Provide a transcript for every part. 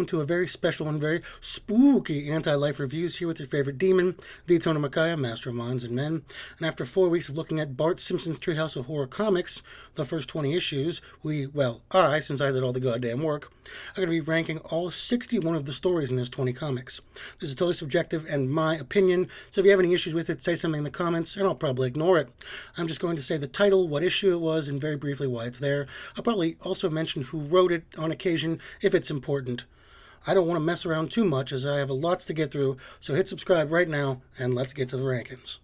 welcome to a very special and very spooky Anti-Life Reviews here with your favorite demon, the Etona Micaiah, Master of Minds and Men. And after 4 weeks of looking at Bart Simpson's Treehouse of Horror comics, the first 20 issues, since I did all the goddamn work, I'm going to be ranking all 61 of the stories in those 20 comics. This is totally subjective and my opinion, so if you have any issues with it, say something in the comments, and I'll probably ignore it. I'm just going to say the title, what issue it was, and very briefly why it's there. I'll probably also mention who wrote it on occasion, if it's important. I don't want to mess around too much as I have lots to get through, so hit subscribe right now and let's get to the rankings.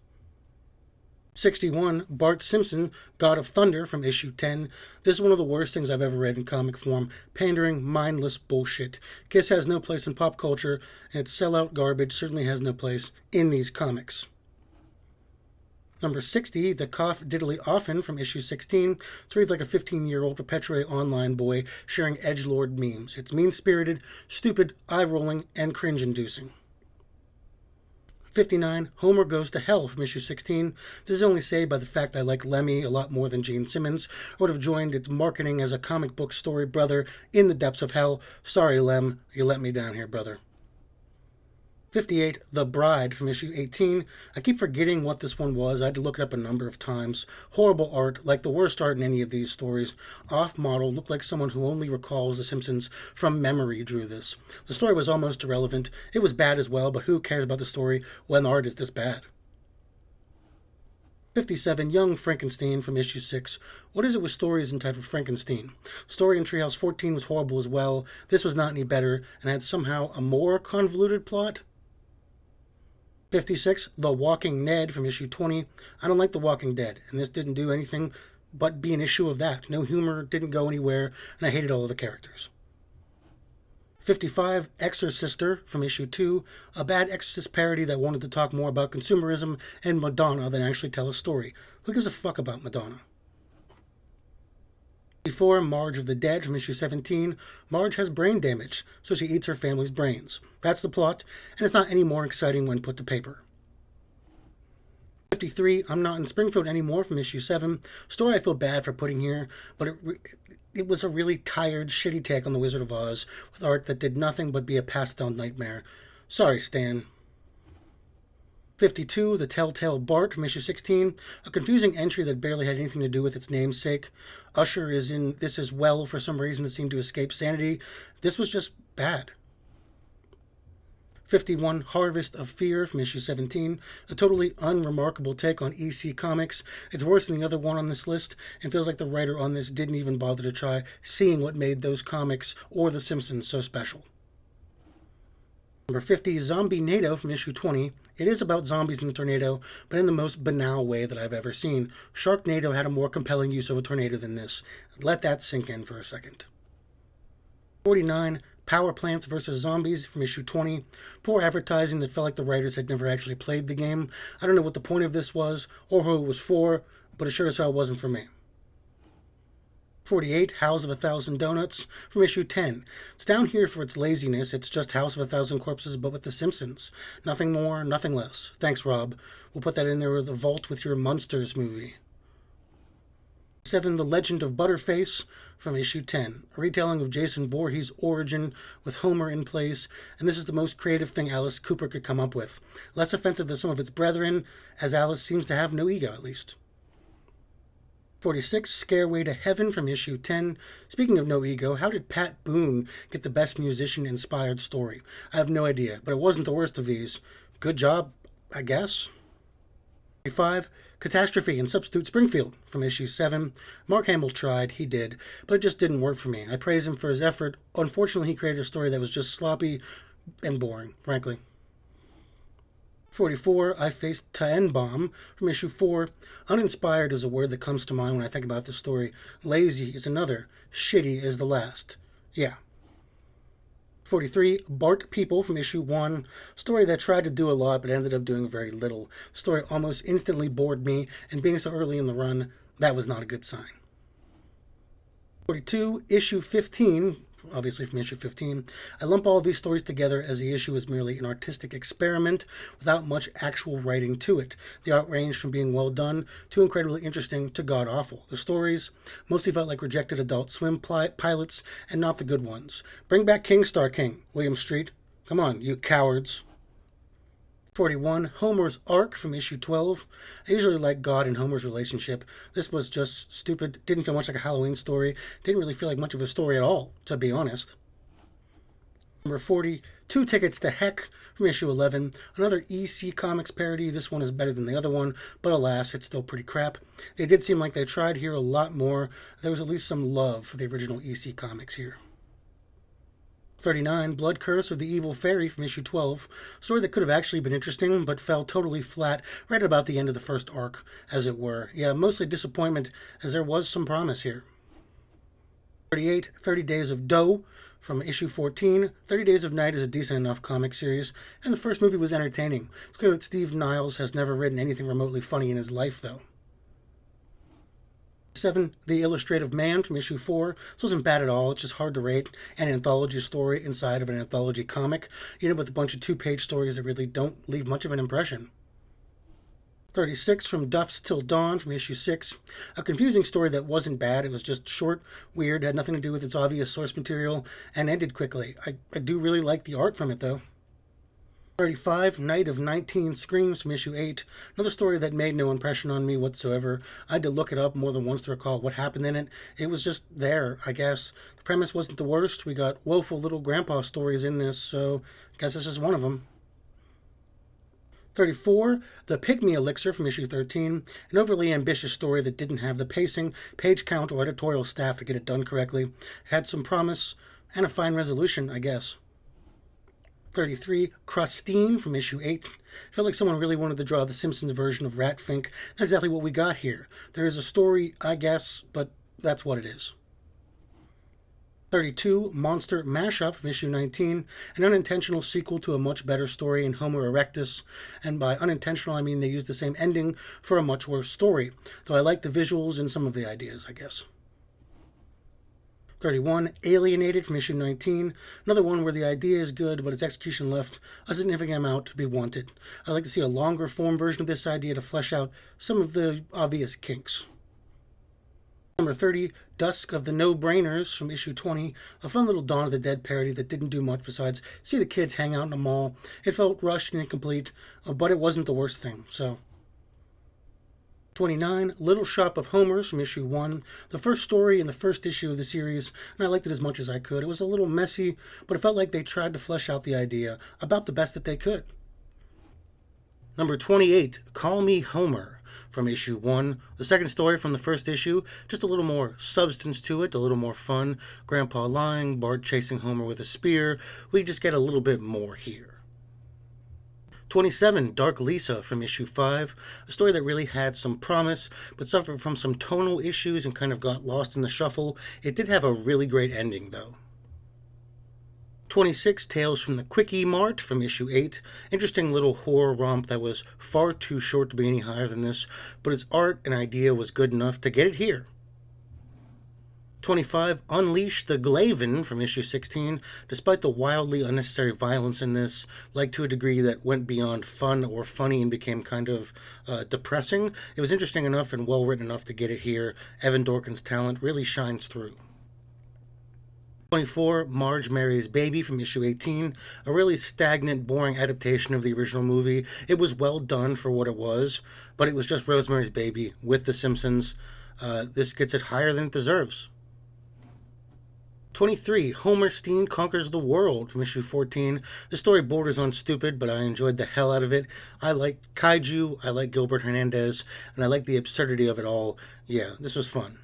61, Bart Simpson, God of Thunder from issue 10. This is one of the worst things I've ever read in comic form. Pandering, mindless bullshit. Kiss has no place in pop culture, and its sellout garbage certainly has no place in these comics. Number 60, The Cough Diddly Often from issue 16. This reads like a 15-year-old Perpetuate online boy sharing edgelord memes. It's mean-spirited, stupid, eye-rolling, and cringe-inducing. 59, Homer Goes to Hell from issue 16. This is only saved by the fact I like Lemmy a lot more than Gene Simmons. I would have joined its marketing as a comic book story brother in the depths of hell. Sorry, Lem, you let me down here, brother. 58, The Bride from issue 18. I keep forgetting what this one was. I had to look it up a number of times. Horrible art, like the worst art in any of these stories. Off-model, looked like someone who only recalls The Simpsons from memory drew this. The story was almost irrelevant. It was bad as well, but who cares about the story when the art is this bad? 57, Young Frankenstein from issue 6. What is it with stories entitled Frankenstein? The story in Treehouse 14 was horrible as well. This was not any better and had somehow a more convoluted plot. 56, The Walking Ned from issue 20. I don't like The Walking Dead, and this didn't do anything but be an issue of that. No humor, didn't go anywhere, and I hated all of the characters. 55, Exorcister from issue 2. A bad Exorcist parody that wanted to talk more about consumerism and Madonna than actually tell a story. Who gives a fuck about Madonna? 54, Marge of the Dead from issue 17. Marge has brain damage, so she eats her family's brains. That's the plot, and it's not any more exciting when put to paper. 53, I'm Not in Springfield Anymore from issue 7. Story I feel bad for putting here, but it was a really tired, shitty take on The Wizard of Oz, with art that did nothing but be a passed-down nightmare. Sorry, Stan. 52, The Telltale Bart from issue 16, a confusing entry that barely had anything to do with its namesake. Usher is in this as well for some reason that seemed to escape sanity. This was just bad. 51, Harvest of Fear from issue 17, a totally unremarkable take on EC Comics. It's worse than the other one on this list, and feels like the writer on this didn't even bother to try seeing what made those comics or The Simpsons so special. Number 50, Zombie NATO from issue 20. It is about zombies in a tornado, but in the most banal way that I've ever seen. Sharknado had a more compelling use of a tornado than this. Let that sink in for a second. 49, Power Plants vs. Zombies from issue 20. Poor advertising that felt like the writers had never actually played the game. I don't know what the point of this was, or who it was for, but it sure as hell wasn't for me. 48, House of a Thousand Donuts from issue 10. It's down here for its laziness. It's just House of a Thousand Corpses, but with The Simpsons. Nothing more, nothing less. Thanks, Rob. We'll put that in there with the vault with your Munsters movie. 7, The Legend of Butterface from issue 10. A retelling of Jason Voorhees' origin with Homer in place, and this is the most creative thing Alice Cooper could come up with. Less offensive than some of its brethren, as Alice seems to have no ego, at least. 46, Scareway to Heaven from issue 10. Speaking of no ego, how did Pat Boone get the best musician-inspired story? I have no idea, but it wasn't the worst of these. Good job, I guess. 45, Catastrophe in Substitute Springfield from issue 7. Mark Hamill tried, he did, but it just didn't work for me. I praise him for his effort. Unfortunately, he created a story that was just sloppy and boring, frankly. 44, I Faced Taenbaum from issue 4. Uninspired is a word that comes to mind when I think about this story. Lazy is another. Shitty is the last. Yeah. 43, Bart People from issue 1. Story that tried to do a lot but ended up doing very little. The story almost instantly bored me, and being so early in the run, that was not a good sign. 42, issue 15 obviously from issue 15. I lump all of these stories together as the issue is merely an artistic experiment without much actual writing to it. The art ranged from being well done to incredibly interesting to god-awful. The stories mostly felt like rejected Adult Swim pilots and not the good ones. Bring back King Star King, William Street. Come on, you cowards. 41, Homer's Arc from issue 12. I usually like God and Homer's relationship. This was just stupid, didn't feel much like a Halloween story, didn't really feel like much of a story at all, to be honest. Number 40, Two Tickets to Heck from issue 11. Another EC Comics parody. This one is better than the other one, but alas, it's still pretty crap. It did seem like they tried here a lot more. There was at least some love for the original EC Comics here. 39, Blood Curse of the Evil Fairy from issue 12. A story that could have actually been interesting, but fell totally flat right about the end of the first arc, as it were. Yeah, mostly disappointment, as there was some promise here. 38, 30 Days of Dough from issue 14. 30 Days of Night is a decent enough comic series, and the first movie was entertaining. It's clear that Steve Niles has never written anything remotely funny in his life, though. 7, The Illustrative Man from issue 4. This wasn't bad at all. It's just hard to rate. An anthology story inside of an anthology comic, with a bunch of 2-page stories that really don't leave much of an impression. 36, From Dusk Till Dawn from issue 6. A confusing story that wasn't bad. It was just short, weird, had nothing to do with its obvious source material, and ended quickly. I do really like the art from it, though. 35, Night of 19 Screams from issue 8. Another story that made no impression on me whatsoever. I had to look it up more than once to recall what happened in it. It was just there, I guess. The premise wasn't the worst. We got woeful little grandpa stories in this, so I guess this is one of them. 34, The Pygmy Elixir from issue 13. An overly ambitious story that didn't have the pacing, page count, or editorial staff to get it done correctly. It had some promise and a fine resolution, I guess. 33, Crustine from issue 8. Felt like someone really wanted to draw the Simpsons version of Ratfink. That's exactly what we got here. There is a story, I guess, but that's what it is. 32, Monster Mashup from issue 19. An unintentional sequel to a much better story in Homo erectus. And by unintentional, I mean they used the same ending for a much worse story. Though I like the visuals and some of the ideas, I guess. 31, Alienated from issue 19. Another one where the idea is good, but its execution left a significant amount to be wanted. I'd like to see a longer form version of this idea to flesh out some of the obvious kinks. Number 30, Dusk of the No-Brainers from issue 20. A fun little Dawn of the Dead parody that didn't do much besides see the kids hang out in a mall. It felt rushed and incomplete, but it wasn't the worst thing, so... 29, Little Shop of Homers from issue 1. The first story in the first issue of the series, and I liked it as much as I could. It was a little messy, but it felt like they tried to flesh out the idea about the best that they could. Number 28, Call Me Homer from issue 1. The second story from the first issue, just a little more substance to it, a little more fun. Grandpa lying, Bart chasing Homer with a spear. We just get a little bit more here. 27, Dark Lisa from issue 5, a story that really had some promise, but suffered from some tonal issues and kind of got lost in the shuffle. It did have a really great ending, though. 26, Tales from the Quickie Mart from issue 8, interesting little horror romp that was far too short to be any higher than this, but its art and idea was good enough to get it here. 25, Unleash the Glaven from issue 16. Despite the wildly unnecessary violence in this, like to a degree that went beyond fun or funny and became kind of depressing, it was interesting enough and well written enough to get it here. Evan Dorkin's talent really shines through. 24, Marge Marries Baby from issue 18. A really stagnant, boring adaptation of the original movie. It was well done for what it was, but it was just Rosemary's Baby with The Simpsons. This gets it higher than it deserves. 23, Homer Steen Conquers the World from issue 14. The story borders on stupid, but I enjoyed the hell out of it. I like kaiju, I like Gilbert Hernandez, and I like the absurdity of it all. Yeah, this was fun.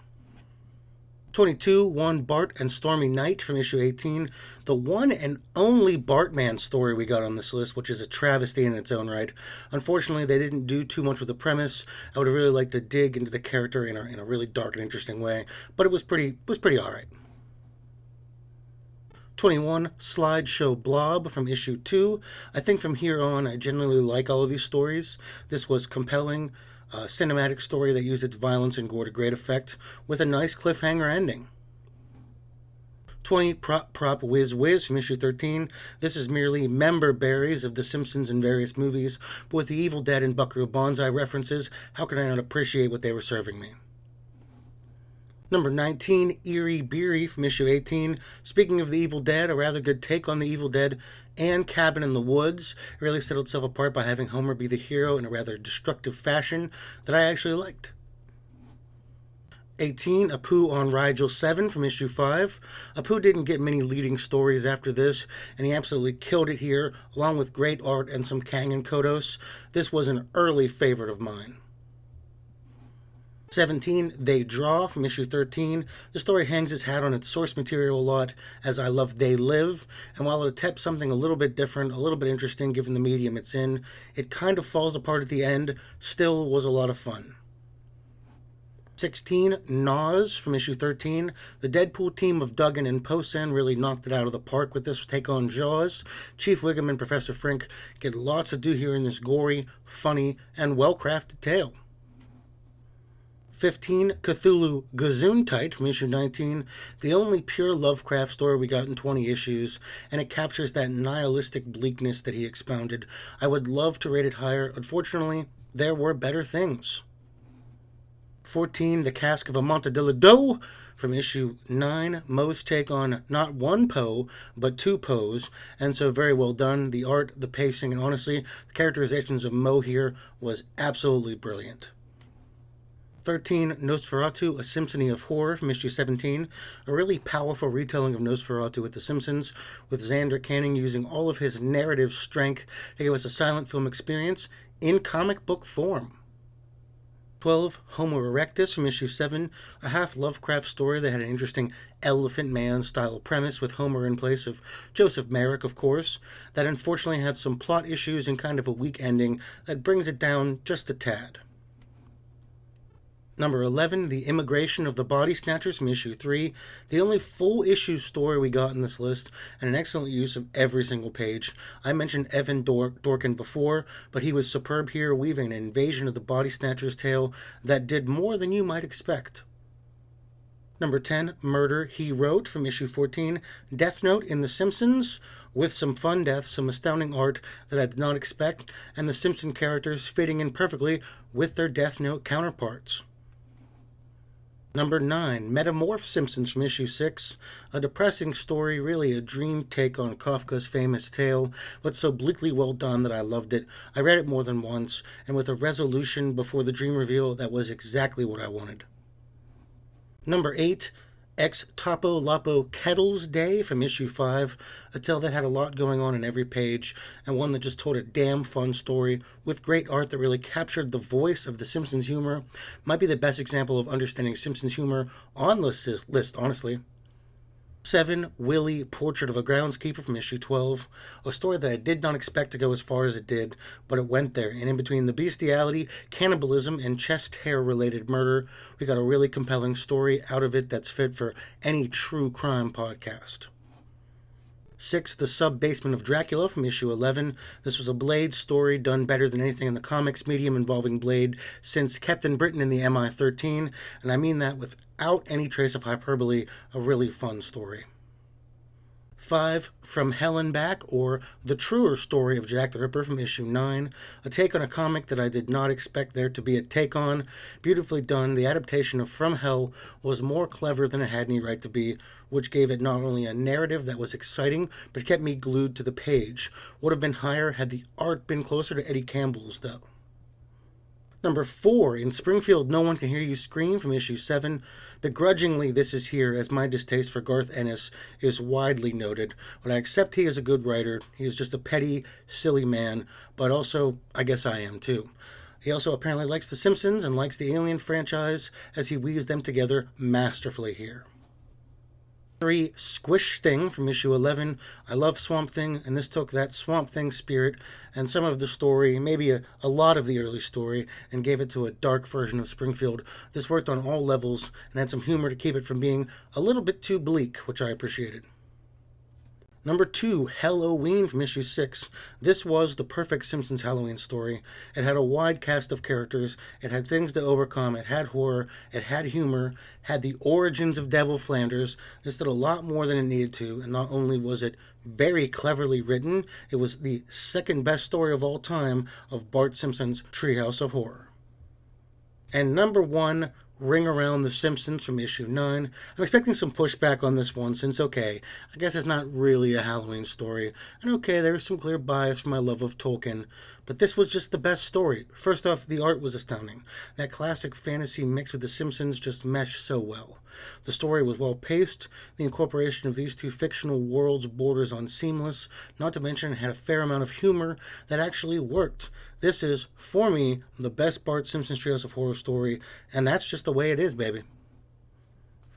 22, One Bart and Stormy Night from issue 18. The one and only Bartman story we got on this list, which is a travesty in its own right. Unfortunately, they didn't do too much with the premise. I would have really liked to dig into the character in a really dark and interesting way, but it was pretty alright. 21, Slideshow Blob from issue 2. I think from here on, I generally like all of these stories. This was compelling, cinematic story that used its violence and gore to great effect, with a nice cliffhanger ending. 20, Prop Whiz Whiz from issue 13. This is merely member berries of The Simpsons and various movies, but with the Evil Dead and Buckaroo Banzai references, how could I not appreciate what they were serving me? Number 19, Eerie Beery from issue 18. Speaking of the Evil Dead, a rather good take on the Evil Dead and Cabin in the Woods. It really set itself apart by having Homer be the hero in a rather destructive fashion that I actually liked. 18, Apu on Rigel 7 from issue 5. Apu didn't get many leading stories after this, and he absolutely killed it here, along with great art and some Kang and Kodos. This was an early favorite of mine. 17, They Draw from issue 13. The story hangs its hat on its source material a lot, as I love They Live, and while it attempts something a little bit different, a little bit interesting given the medium it's in, it kind of falls apart at the end, still was a lot of fun. 16, Nas from issue 13. The Deadpool team of Duggan and Posen really knocked it out of the park with this take on Jaws. Chief Wiggum and Professor Frink get lots to do here in this gory, funny, and well-crafted tale. 15, Cthulhu Gesundheit from issue 19, the only pure Lovecraft story we got in 20 issues, and it captures that nihilistic bleakness that he expounded. I would love to rate it higher. Unfortunately, there were better things. 14, The Cask of Amontillado from issue 9, Moe's take on not one Poe, but two Poes, and so very well done. The art, the pacing, and honestly, the characterizations of Moe here was absolutely brilliant. 13, Nosferatu, A Symphony of Horror from issue 17, a really powerful retelling of Nosferatu with The Simpsons, with Xander Canning using all of his narrative strength to give us a silent film experience in comic book form. 12, Homo erectus from issue 7, a half Lovecraft story that had an interesting Elephant Man style premise with Homer in place of Joseph Merrick, of course, that unfortunately had some plot issues and kind of a weak ending that brings it down just a tad. Number 11, The Immigration of the Body Snatchers from issue 3, the only full issue story we got in this list, and an excellent use of every single page. I mentioned Evan Dorkin before, but he was superb here, weaving an invasion of the Body Snatchers tale that did more than you might expect. Number 10, Murder, He Wrote from issue 14, Death Note in The Simpsons, with some fun deaths, some astounding art that I did not expect, and the Simpson characters fitting in perfectly with their Death Note counterparts. Number 9, Metamorph Simpsons from issue 6, a depressing story, really a dream take on Kafka's famous tale, but so bleakly well done that I loved it. I read it more than once, and with a resolution before the dream reveal that was exactly what I wanted. Number 8, Ex Topo Lapo Kettles Day from issue 5, a tale that had a lot going on in every page, and one that just told a damn fun story with great art that really captured the voice of the Simpsons humor. Might be the best example of understanding Simpsons humor on this list, honestly. 7, Willie, Portrait of a Groundskeeper from issue 12, a story that I did not expect to go as far as it did, but it went there, and in between the bestiality, cannibalism, and chest hair related murder, we got a really compelling story out of it that's fit for any true crime podcast. 6, The Sub-Basement of Dracula from issue 11. This was a Blade story done better than anything in the comics medium involving Blade since Captain Britain in the MI-13, and I mean that without any trace of hyperbole, a really fun story. 5, From Hell and Back, or The Truer Story of Jack the Ripper from issue 9, a take on a comic that I did not expect there to be a take on. Beautifully done, the adaptation of From Hell was more clever than it had any right to be, which gave it not only a narrative that was exciting, but kept me glued to the page. Would have been higher had the art been closer to Eddie Campbell's, though. Number 4, In Springfield, No One Can Hear You Scream from issue 7. Begrudgingly, this is here, as my distaste for Garth Ennis is widely noted. But I accept he is a good writer. He is just a petty, silly man, but also, I guess I am too. He also apparently likes The Simpsons and likes the Alien franchise, as he weaves them together masterfully here. 3, Squish Thing from issue 11. I love Swamp Thing, and this took that Swamp Thing spirit and some of the story, maybe a lot of the early story, and gave it to a dark version of Springfield. This worked on all levels and had some humor to keep it from being a little bit too bleak, which I appreciated. Number 2, Halloween from issue 6. This was the perfect Simpsons Halloween story. It had a wide cast of characters, it had things to overcome, it had horror, it had humor, had the origins of Devil Flanders. This did a lot more than it needed to, and not only was it very cleverly written, it was the second best story of all time of Bart Simpson's Treehouse of Horror. And number 1, Ring Around the Simpsons from issue 9. I'm expecting some pushback on this one since, okay, I guess it's not really a Halloween story. And okay, there's some clear bias from my love of Tolkien, but this was just the best story. First off, the art was astounding. That classic fantasy mixed with The Simpsons just meshed so well. The story was well paced. The incorporation of these two fictional worlds borders on seamless, not to mention it had a fair amount of humor that actually worked. This is, for me, the best Bart Simpson's Treehouse of Horror story, and that's just the way it is, baby.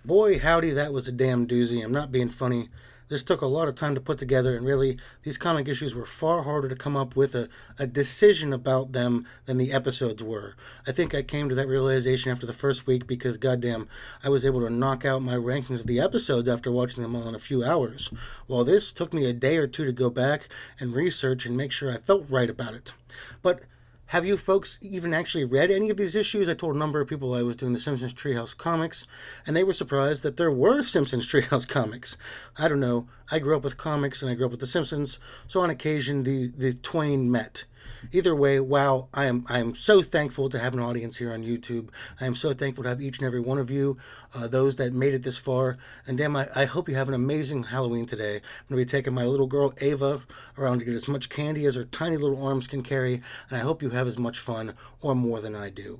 Boy, howdy, that was a damn doozy. I'm not being funny. This took a lot of time to put together, and really, these comic issues were far harder to come up with a decision about them than the episodes were. I think I came to that realization after the first week because, goddamn, I was able to knock out my rankings of the episodes after watching them all in a few hours, while this took me a day or two to go back and research and make sure I felt right about it. But have you folks even actually read any of these issues? I told a number of people I was doing the Simpsons Treehouse comics, and they were surprised that there were Simpsons Treehouse comics. I don't know. I grew up with comics and I grew up with the Simpsons, so on occasion the twain met. Either way, wow, I am so thankful to have an audience here on YouTube. I am so thankful to have each and every one of you, those that made it this far. And damn, I hope you have an amazing Halloween today. I'm going to be taking my little girl Ava around to get as much candy as her tiny little arms can carry, and I hope you have as much fun or more than I do.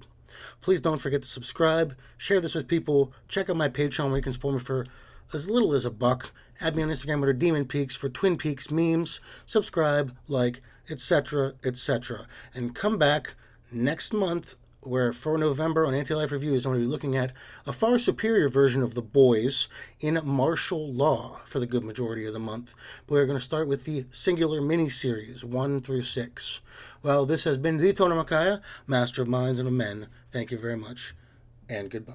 Please don't forget to subscribe, share this with people, check out my Patreon where you can support me for as little as $1. Add me on Instagram under Demon Peaks for Twin Peaks memes. Subscribe, like, etc., etc. And come back next month, where for November on Anti-Life Reviews, I'm going to be looking at a far superior version of The Boys in martial law for the good majority of the month. But we're going to start with the singular mini-series, 1 through 6. Well, this has been the Tona Makaya, Master of Minds and of Men. Thank you very much, and goodbye.